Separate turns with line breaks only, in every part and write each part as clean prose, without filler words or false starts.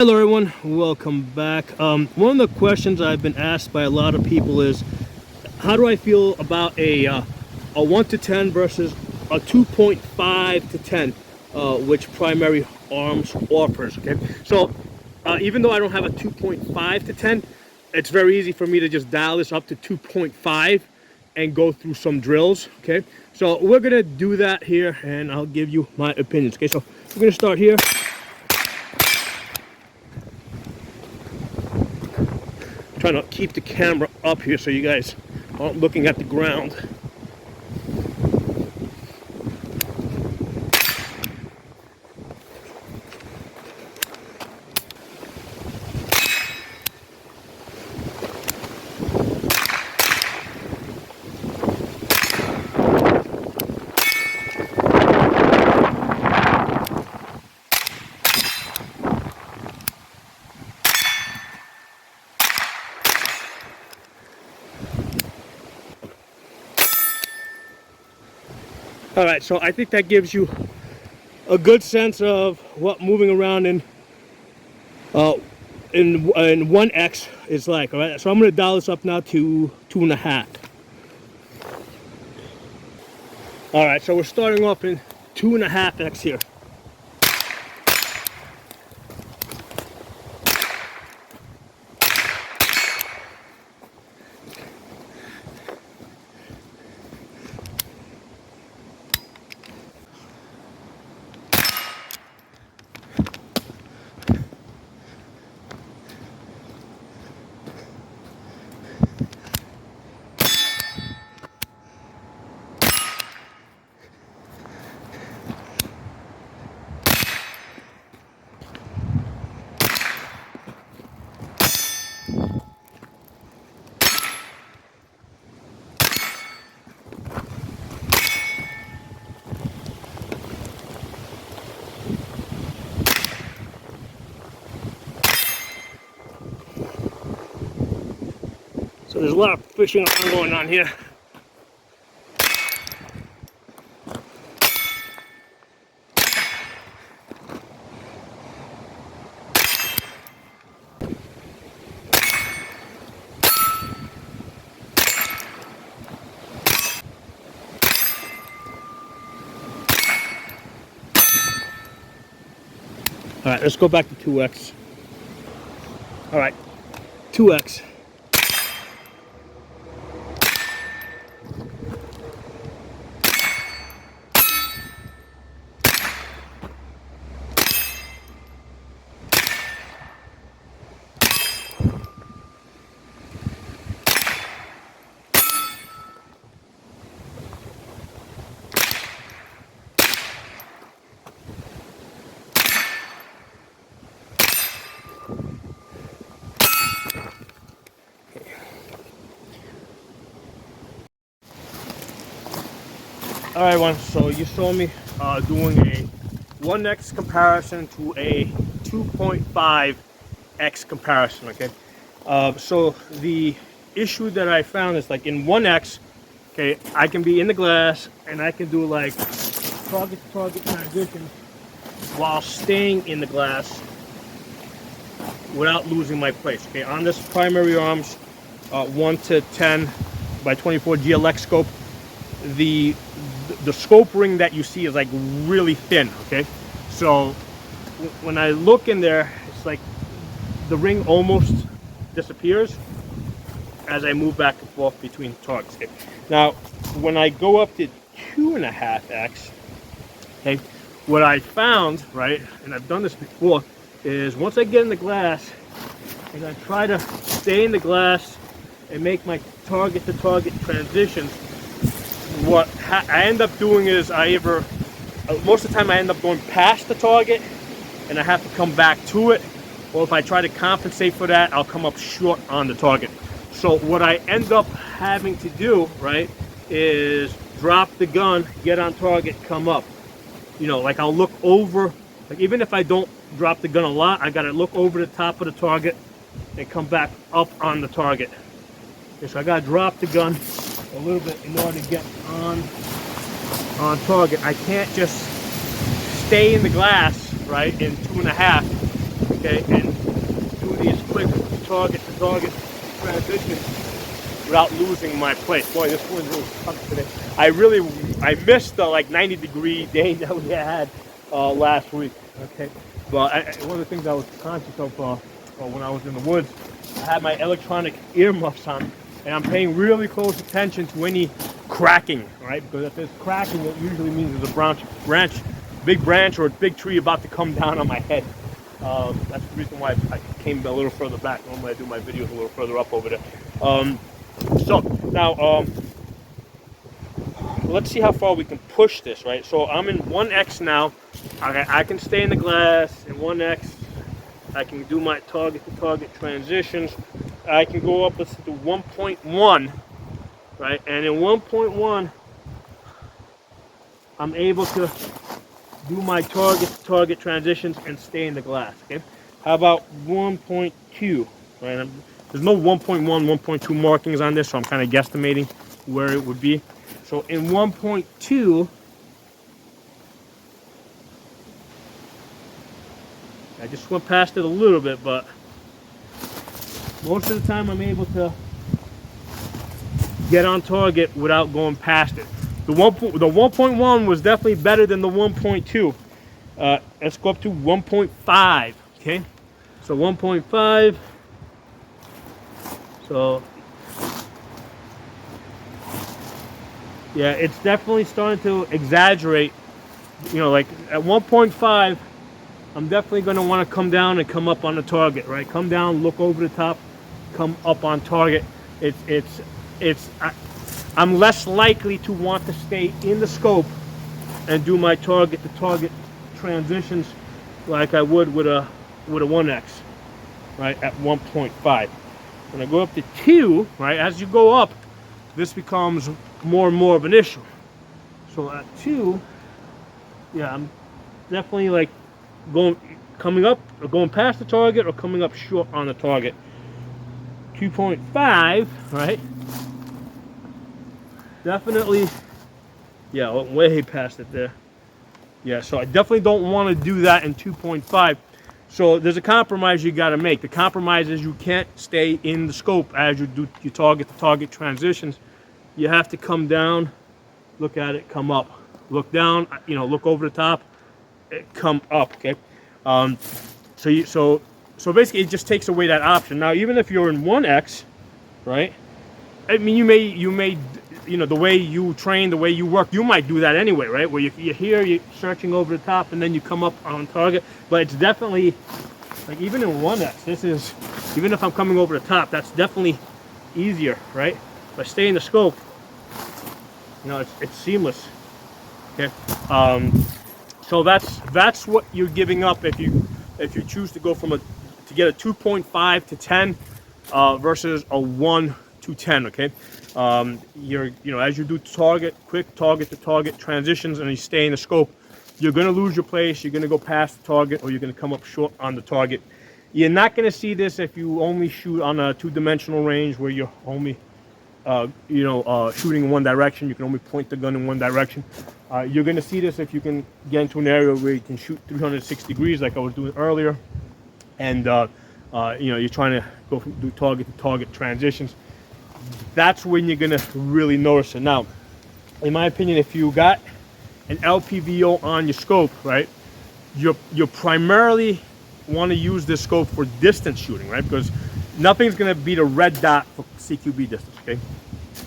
Hello everyone, welcome back. One of the questions I've been asked by a lot of people is, how do I feel about a 1 to 10 versus a 2.5 to 10, which Primary Arms offers, okay? So, even though I don't have a 2.5 to 10, it's very easy for me to just dial this up to 2.5 and go through some drills, okay? So we're gonna do that here and I'll give you my opinions, okay? So we're gonna start here. Trying to keep the camera up here so you guys aren't looking at the ground. All right, so I think that gives you a good sense of what moving around in 1x is like. All right, so I'm going to dial this up now to 2.5. All right, so we're starting off in 2.5x here. So there's a lot of fishing going on here. All right, let's go back to 2x. All right, 2x. All right, everyone, so you saw me doing a 1x comparison to a 2.5x comparison, okay? So the issue that I found is, like, in 1x, okay, I can be in the glass and I can do like target to target transition while staying in the glass without losing my place, okay? On this Primary Arms 1 to 10 by 24 GLX scope, the scope ring that you see is like really thin, okay? So when I look in there, it's like the ring almost disappears as I move back and forth between targets, okay? Now when I go up to 2.5x, okay, what I found, right, and I've done this before, is once I get in the glass and I try to stay in the glass and make my target to target transitions, what I end up doing is most of the time I end up going past the target and I have to come back to it, or if I try to compensate for that, I'll come up short on the target. So what I end up having to do, right, is drop the gun, get on target, come up. You know, like I'll look over, like even if I don't drop the gun a lot, I gotta look over the top of the target and come back up on the target. Okay, so I gotta drop the gun a little bit in order to get on target. I can't just stay in the glass, right, in 2.5 okay, and do these quick target to target transitions without losing my place. Boy, this one's really tough today. I missed the like 90-degree day that we had last week. Okay, but one of the things I was conscious of when I was in the woods, I had my electronic earmuffs on, and I'm paying really close attention to any cracking, right? Because if there's cracking, it usually means there's a big branch or a big tree about to come down on my head. That's the reason why I came a little further back. Normally I do my videos a little further up over there. So now let's see how far we can push this, right? So I'm in 1x now. I can stay in the glass in 1x. I can do my target to target transitions. I can go up to 1.1, right? And in 1.1, I'm able to do my target to target transitions and stay in the glass, okay? How about 1.2, right? There's no 1.1, 1.2 markings on this, so I'm kind of guesstimating where it would be. So in 1.2, I just went past it a little bit, but most of the time I'm able to get on target without going past it. The 1.1 was definitely better than the 1.2. Let's go up to 1.5, okay? So 1.5. So yeah, it's definitely starting to exaggerate. You know, like at 1.5, I'm definitely going to want to come down and come up on the target, right? Come down, look over the top, come up on target. I'm less likely to want to stay in the scope and do my target to target transitions like I would with a 1x, right? At 1.5. When I go up to 2, right? As you go up, this becomes more and more of an issue. So at 2, yeah, I'm definitely like coming up or going past the target or coming up short on the target. 2.5, right? Definitely, yeah, way past it there. Yeah, so I definitely don't want to do that in 2.5. So there's a compromise you got to make. The compromise is you can't stay in the scope as you do your target to target transitions. You have to come down, look at it, come up, look down, you know, look over the top, come up. Okay. So basically, it just takes away that option. Now, even if you're in 1x, right? I mean, you may, you know, the way you train, the way you work, you might do that anyway, right? Where you're here, you're searching over the top, and then you come up on target. But it's definitely, like even in 1x, this is, even if I'm coming over the top, that's definitely easier, right? If I stay in the scope, you know, it's seamless. Okay. So that's what you're giving up if you choose to go from to get a 2.5 to 10 versus a 1 to 10. Okay. You know, as you do quick target to target transitions and you stay in the scope, you're going to lose your place. You're going to go past the target, or you're going to come up short on the target. You're not going to see this if you only shoot on a 2-dimensional range where you're only shooting in one direction. You can only point the gun in one direction. You're going to see this if you can get into an area where you can shoot 360 degrees like I was doing earlier, and you're trying to do target to target transitions. That's when you're going to really notice it. Now, in my opinion, if you got an LPVO on your scope, right, you primarily want to use this scope for distance shooting, right? Because nothing's going to beat a red dot for CQB distance, okay?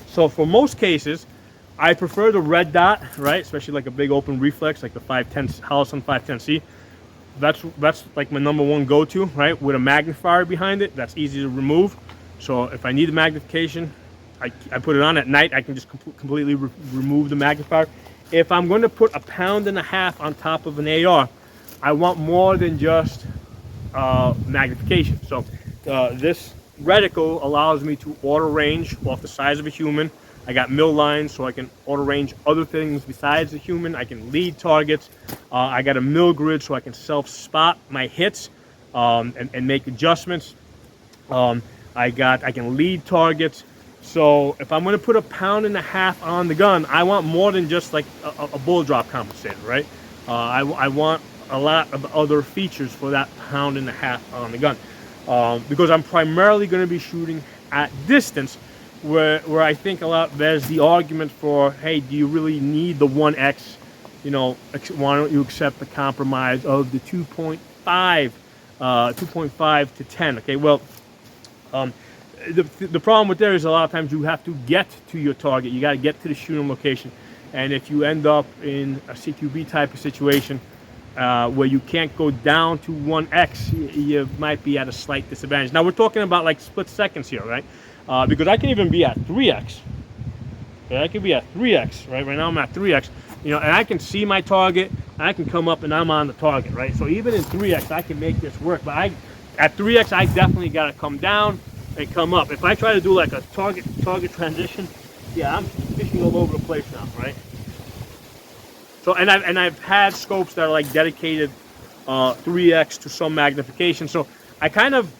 So for most cases, I prefer the red dot, right? Especially like a big open reflex, like the 510 Holosun 510C. That's like my #1 go-to, right? With a magnifier behind it, that's easy to remove. So if I need the magnification, I put it on at night. I can just completely remove the magnifier. If I'm going to put 1.5 pounds on top of an AR, I want more than just magnification. So this reticle allows me to auto range off the size of a human. I got mill lines, so I can auto range other things besides the human. I can lead targets. I got a mill grid, so I can self spot my hits and make adjustments. I can lead targets. So if I'm going to put 1.5 pounds on the gun, I want more than just like a bull drop compensator, right? I want a lot of other features for that £1.5 on the gun, because I'm primarily going to be shooting at distance, where I think a lot there's the argument for, hey, do you really need the 1x? You know, why don't you accept the compromise of the 2.5 to 10? Okay, well, the problem with there is a lot of times you have to get to your target. You got to get to the shooting location, and if you end up in a CQB type of situation where you can't go down to 1x, you might be at a slight disadvantage. Now we're talking about like split seconds here, right? Because I can even be at 3x. Okay, I can be at 3x, right? Right now I'm at 3x, you know, and I can see my target, and I can come up and I'm on the target, right? So even in 3x, I can make this work. But at 3x, I definitely got to come down and come up. If I try to do like a target transition, yeah, I'm fishing all over the place now, right? So and I've had scopes that are like dedicated 3x to some magnification. So I kind of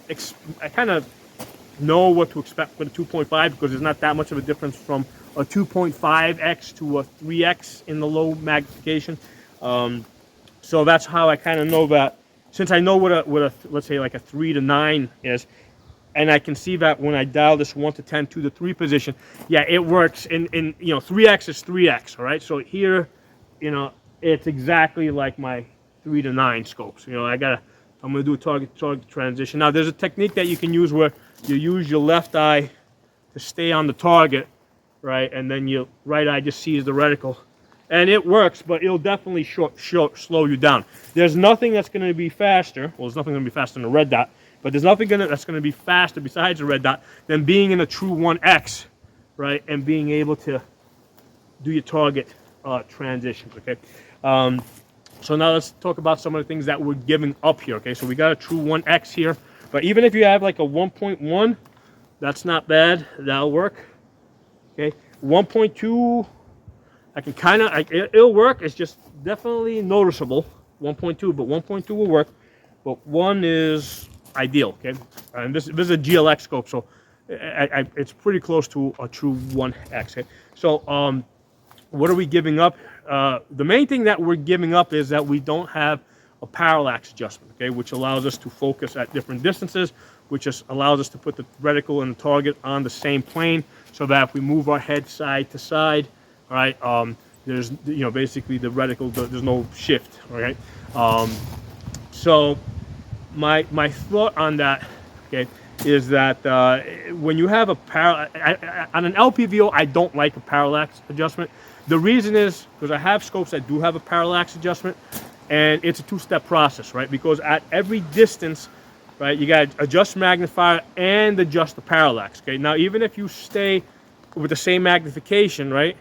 know what to expect with a 2.5, because there's not that much of a difference from a 2.5x to a 3x in the low magnification. So that's how I kind of know that, since I know what a let's say like a 3 to 9 is, and I can see that when I dial this 1 to 10 to the 3 position, yeah, it works. In you know, 3x is 3x, all right? So here, you know, it's exactly like my 3 to 9 scopes. You know, I'm gonna do a target transition. Now there's a technique that you can use where you use your left eye to stay on the target, right, and then your right eye just sees the reticle, and it works, but it'll definitely slow you down. There's nothing that's going to be faster. Well, there's nothing going to be faster than a red dot, but there's nothing that's going to be faster besides a red dot than being in a true 1x, right, and being able to do your target transitions. Okay, so now let's talk about some of the things that we're giving up here. Okay, so we got a true 1x here, but even if you have like a 1.1, that's not bad. That'll work. Okay, 1.2, I can kind of, it'll work. It's just definitely noticeable. 1.2, but 1.2 will work. But 1 is ideal. Okay, and this is a GLX scope, so it's pretty close to a true 1x. Okay? So what are we giving up? The main thing that we're giving up is that we don't have a parallax adjustment, okay, which allows us to focus at different distances, which just allows us to put the reticle and the target on the same plane, so that if we move our head side to side, all right, there's, you know, basically the reticle, there's no shift, all right. So my thought on that, okay, is that when you have a on an LPVO, I don't like a parallax adjustment. The reason is because I have scopes that do have a parallax adjustment, and it's a two-step process, right? Because at every distance, right, you got to adjust magnifier and adjust the parallax. Okay, now even if you stay with the same magnification, right,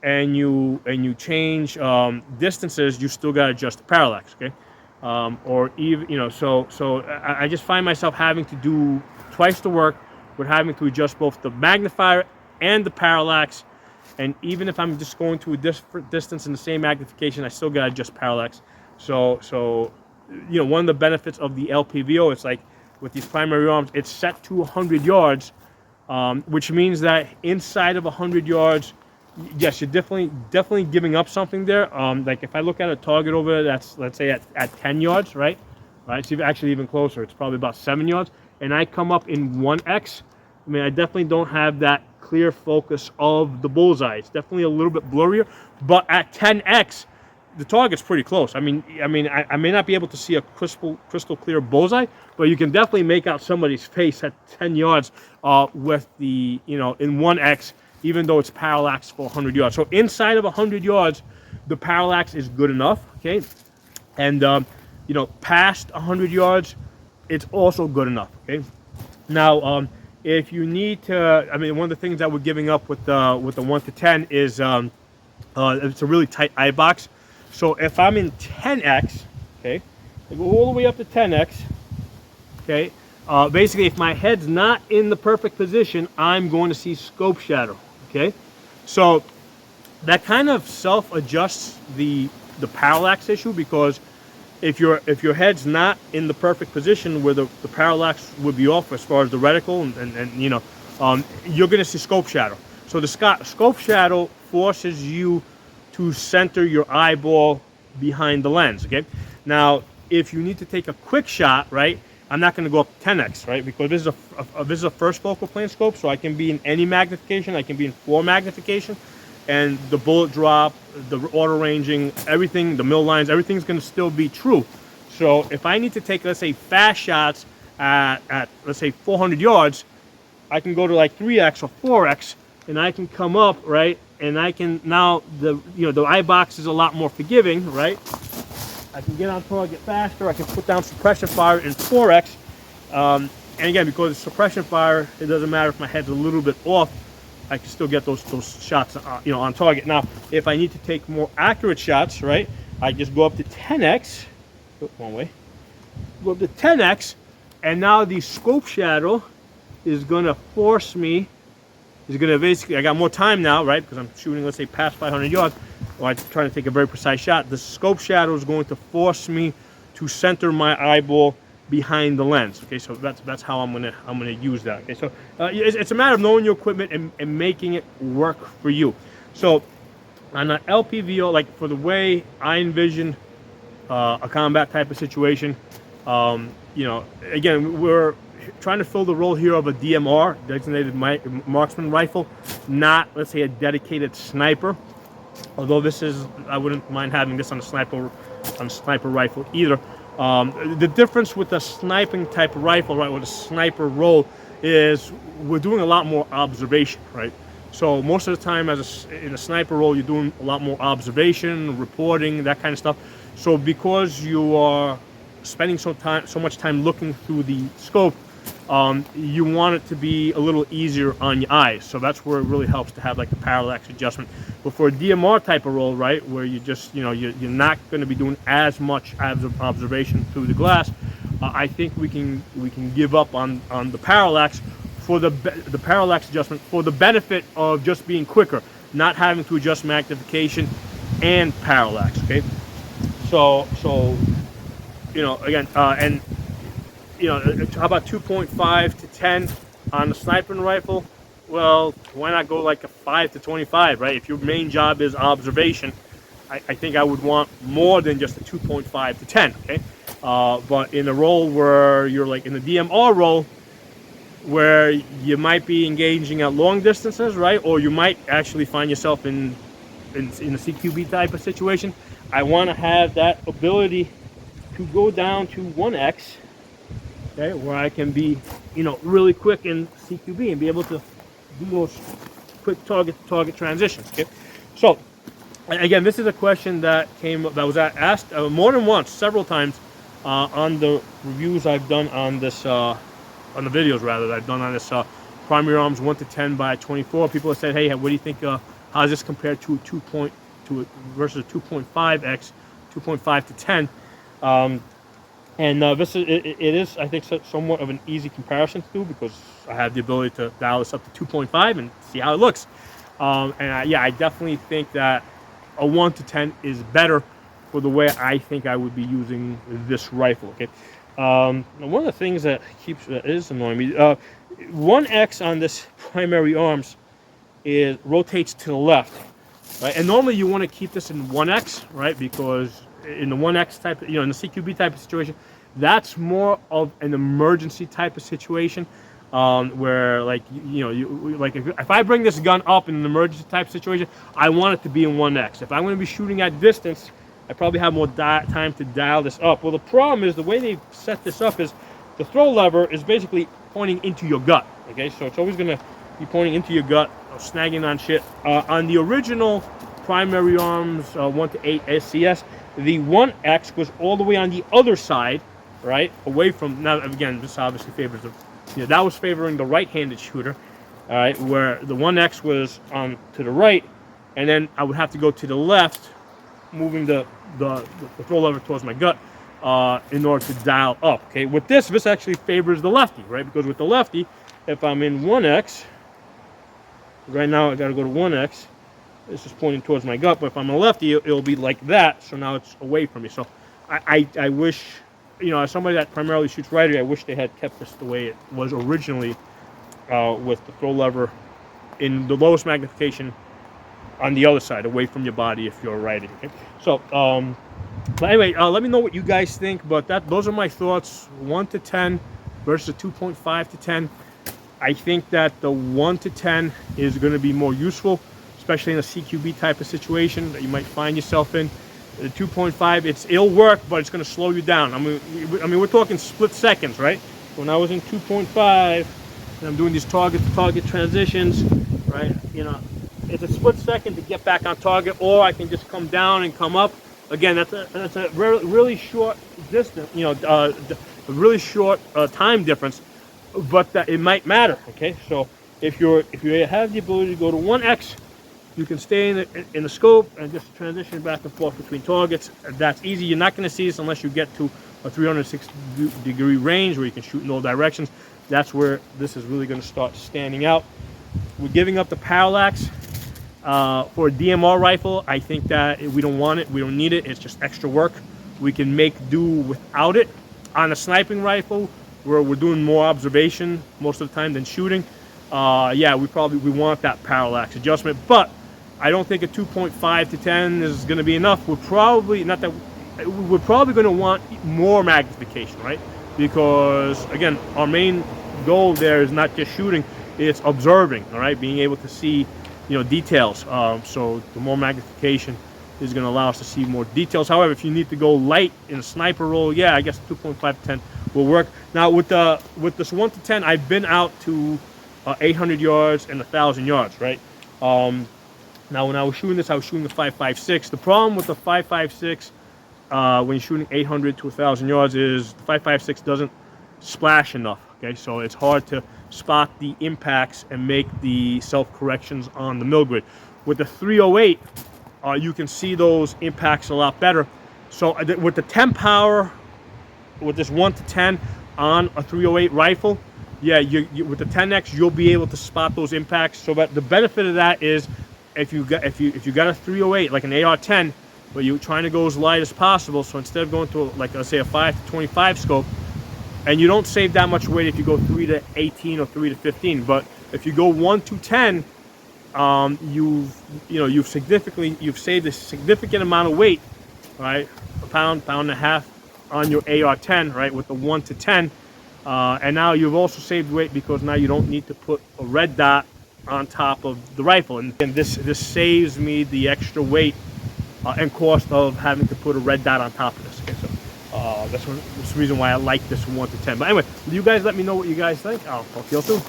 and you change distances, you still got to adjust the parallax. Okay, or even, you know, so I just find myself having to do twice the work with having to adjust both the magnifier and the parallax. And even if I'm just going to a different distance in the same magnification, I still got to adjust parallax. So you know, one of the benefits of the LPVO, it's like with these primary arms, it's set to 100 yards, which means that inside of 100 yards, yes, you're definitely giving up something there. Like if I look at a target over there that's, let's say at 10 yards, right? It's actually even closer. It's probably about 7 yards, and I come up in 1x. I mean, I definitely don't have that clear focus of the bullseye. It's definitely a little bit blurrier, but at 10x, the target's pretty close. I mean, I may not be able to see a crystal clear bullseye, but you can definitely make out somebody's face at 10 yards with the, you know, in 1x, even though it's parallax for 100 yards. So inside of 100 yards, the parallax is good enough, okay? And, you know, past 100 yards, it's also good enough, okay? Now, if you need to, I mean, one of the things that we're giving up with the 1 to 10 is it's a really tight eye box. So if I'm in 10x, okay, I go all the way up to 10x, okay, basically if my head's not in the perfect position, I'm going to see scope shadow, okay? So that kind of self-adjusts the parallax issue, because if your head's not in the perfect position where the parallax would be off as far as the reticle and you know, you're going to see scope shadow. So the scope shadow forces you to center your eyeball behind the lens, okay? Now, if you need to take a quick shot, right, I'm not going to go up 10x, right, because this is a first focal plane scope, so I can be in any magnification. I can be in 4 magnification, and the bullet drop, the auto ranging, everything, the mill lines, everything's going to still be true. So if I need to take, let's say, fast shots at let's say 400 yards, I can go to like 3x or 4x, and I can come up, right, and I can now the eye box is a lot more forgiving, right. I can get on target faster. I can put down suppression fire in 4x, and again, because it's suppression fire, it doesn't matter if my head's a little bit off. I can still get those shots, on target. Now, if I need to take more accurate shots, right, I just go up to 10x. One way. Go up to 10x, and now the scope shadow is gonna force me. Is gonna basically, I got more time now, right? Because I'm shooting, let's say, past 500 yards, or I'm trying to take a very precise shot. The scope shadow is going to force me to center my eyeball behind the lens. Okay, so that's how I'm gonna use that. Okay, so it's a matter of knowing your equipment and making it work for you. So on an LPVO, like for the way I envision a combat type of situation, again, we're trying to fill the role here of a DMR, designated marksman rifle, not, let's say, a dedicated sniper. Although I wouldn't mind having this on a sniper rifle either. The difference with the sniping type of rifle, right, with a sniper role, is we're doing a lot more observation, right? So most of the time, in a sniper role, you're doing a lot more observation, reporting, that kind of stuff. So because you are spending so much time looking through the scope, you want it to be a little easier on your eyes. So that's where it really helps to have like the parallax adjustment. But for a DMR type of role, right, where you just, you're not going to be doing as much observation through the glass, I think we can give up on the parallax for the parallax adjustment for the benefit of just being quicker, not having to adjust magnification and parallax. Okay, so again, and how about 2.5 to 10 on the sniping rifle? Well, why not go like a 5 to 25, right? If your main job is observation, I think I would want more than just a 2.5 to 10, okay? But in a role where you're like in the DMR role, where you might be engaging at long distances, right? Or you might actually find yourself in a CQB type of situation, I want to have that ability to go down to 1x, okay, where I can be, really quick in CQB and be able to do those quick target transitions. Okay, so again, this is a question that was asked more than once, several times on the reviews I've done on this, on the videos rather that I've done on this primary arms 1 to 10 by 24. People have said, hey, what do you think? How does this compare to versus 2.5x, 2.5 to 10? And this is, I think, somewhat of an easy comparison to do because I have the ability to dial this up to 2.5 and see how it looks. I definitely think that a 1 to 10 is better for the way I think I would be using this rifle. Okay. One of the things that is annoying me, 1x on this primary arms rotates to the left, right? And normally you want to keep this in 1x, right? Because in the 1x type, in the CQB type of situation, that's more of an emergency type of situation, where like if I bring this gun up in an emergency type situation, I want it to be in 1x. If I'm going to be shooting at distance, I probably have more time to dial this up. Well, the problem is the way they set this up is the throw lever is basically pointing into your gut. Okay, so it's always going to be pointing into your gut, snagging on shit. On the original primary arms 1 to 8 acss, the 1x was all the way on the other side, right, away from. Now again, this obviously favors that was favoring the right-handed shooter, all right, where the 1x was on to the right, and then I would have to go to the left, moving the throw lever towards my gut in order to dial up. Okay, with this actually favors the lefty, right? Because with the lefty, if I'm in 1x, right now I got to go to 1x. This is pointing towards my gut, but if I'm a lefty, it'll be like that. So now it's away from me. So I wish, as somebody that primarily shoots righty, I wish they had kept this the way it was originally, with the throw lever in the lowest magnification on the other side, away from your body if you're a righty. Okay? So But anyway, let me know what you guys think. But those are my thoughts. 1 to 10 versus 2.5 to 10. I think that the 1 to 10 is going to be more useful, especially in a CQB type of situation that you might find yourself in. The 2.5, it'll work, but it's going to slow you down. I mean, we're talking split seconds, right? When I was in 2.5, and I'm doing these target-to-target transitions, right? You know, it's a split second to get back on target, or I can just come down and come up. Again, that's a really short distance, you know, a really short time difference, but that it might matter. Okay, so if you have the ability to go to 1x, you can stay in the scope and just transition back and forth between targets. That's easy. You're not going to see this unless you get to a 360-degree range where you can shoot in all directions. That's where this is really going to start standing out. We're giving up the parallax for a DMR rifle. I think that we don't want it. We don't need it. It's just extra work. We can make do without it. On a sniping rifle, where we're doing more observation most of the time than shooting, yeah, we want that parallax adjustment. But I don't think a 2.5 to 10 is going to be enough. We're probably going to want more magnification, right? Because again, our main goal there is not just shooting; it's observing. All right, being able to see, you know, details. So the more magnification is going to allow us to see more details. However, if you need to go light in a sniper role, yeah, I guess 2.5 to 10 will work. Now with this 1 to 10, I've been out to 800 yards and 1,000 yards, right? Now when I was shooting this, I was shooting the 5.56. The problem with the 5.56 when you're shooting 800 to 1,000 yards is the 5.56 doesn't splash enough. Okay, so it's hard to spot the impacts and make the self-corrections on the mill grid. With the 308, you can see those impacts a lot better. So with the 10 power, with this 1 to 10 on a 308 rifle, yeah, with the 10x, you'll be able to spot those impacts. So that the benefit of that is, if you got a 308 like an AR-10, but you're trying to go as light as possible, so instead of going to like, let's say, a 5 to 25 scope, and you don't save that much weight if you go 3 to 18 or 3 to 15, but if you go 1 to 10, you've saved a significant amount of weight, right? A pound and a half on your AR-10, right, with the 1 to 10. And now you've also saved weight because now you don't need to put a red dot on top of the rifle. And this saves me the extra weight and cost of having to put a red dot on top of this. Okay, so that's the reason why I like this 1 to 10. But anyway, you guys let me know what you guys think. I'll talk to you all soon.